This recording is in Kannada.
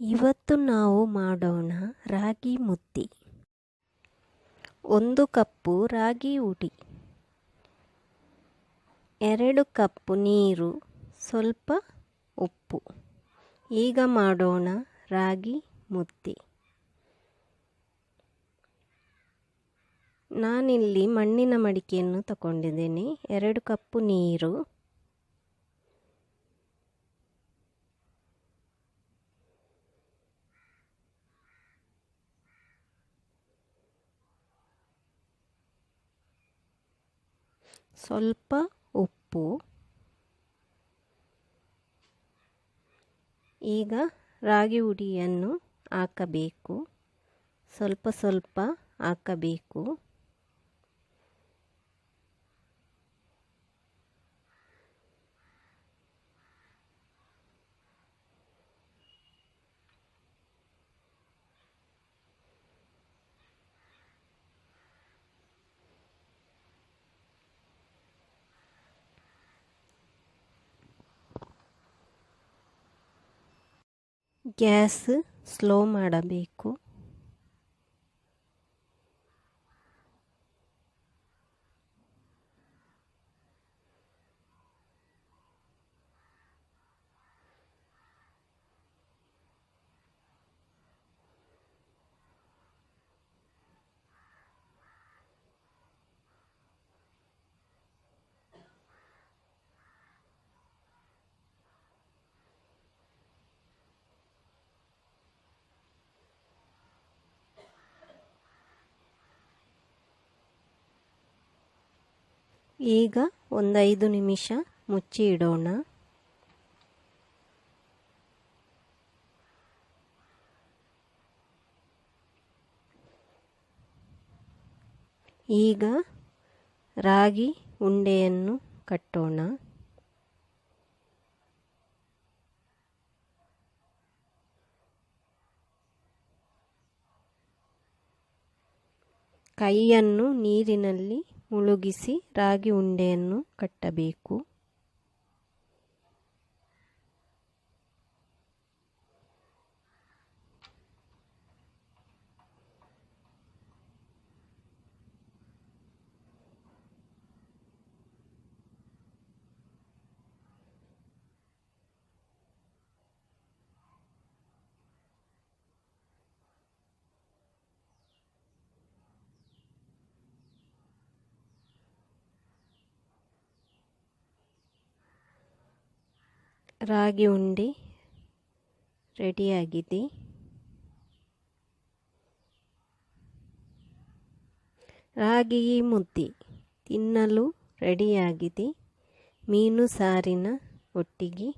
ಇವತ್ತು ನಾವು ಮಾಡೋಣ ರಾಗಿ ಮುದ್ದೆ. 1 ಕಪ್ಪು ರಾಗಿ ಹುಡಿ, 2 ಕಪ್ ನೀರು, ಸ್ವಲ್ಪ ಉಪ್ಪು. ಈಗ ಮಾಡೋಣ ರಾಗಿ ಮುದ್ದೆ. ನಾನಿಲ್ಲಿ ಮಣ್ಣಿನ ಮಡಿಕೆಯನ್ನು ತಗೊಂಡಿದ್ದೇನೆ. 2 ಕಪ್ ನೀರು, ಸ್ವಲ್ಪ ಉಪ್ಪು. ಈಗ ರಾಗಿ ಹುಡಿಯನ್ನು ಹಾಕಬೇಕು, ಸ್ವಲ್ಪ ಸ್ವಲ್ಪ ಹಾಕಬೇಕು. ಗ್ಯಾಸ್ ಸ್ಲೋ ಮಾಡಬೇಕು. ಈಗ 5 ನಿಮಿಷ ಮುಚ್ಚಿ ಇಡೋಣ. ಈಗ ರಾಗಿ ಉಂಡೆಯನ್ನು ಕಟ್ಟೋಣ. ಕೈಯನ್ನು ನೀರಿನಲ್ಲಿ ಮುಳುಗಿಸಿ ರಾಗಿ ಉಂಡೆಯನ್ನು ಕಟ್ಟಬೇಕು. ರಾಗಿ ಉಂಡೆ ರೆಡಿಯಾಗಿದೆ. ರಾಗಿ ಮುದ್ದೆ ತಿನ್ನಲು ರೆಡಿಯಾಗಿದೆ. ಮೀನು ಸಾರಿನ ಒಟ್ಟಿಗೆ.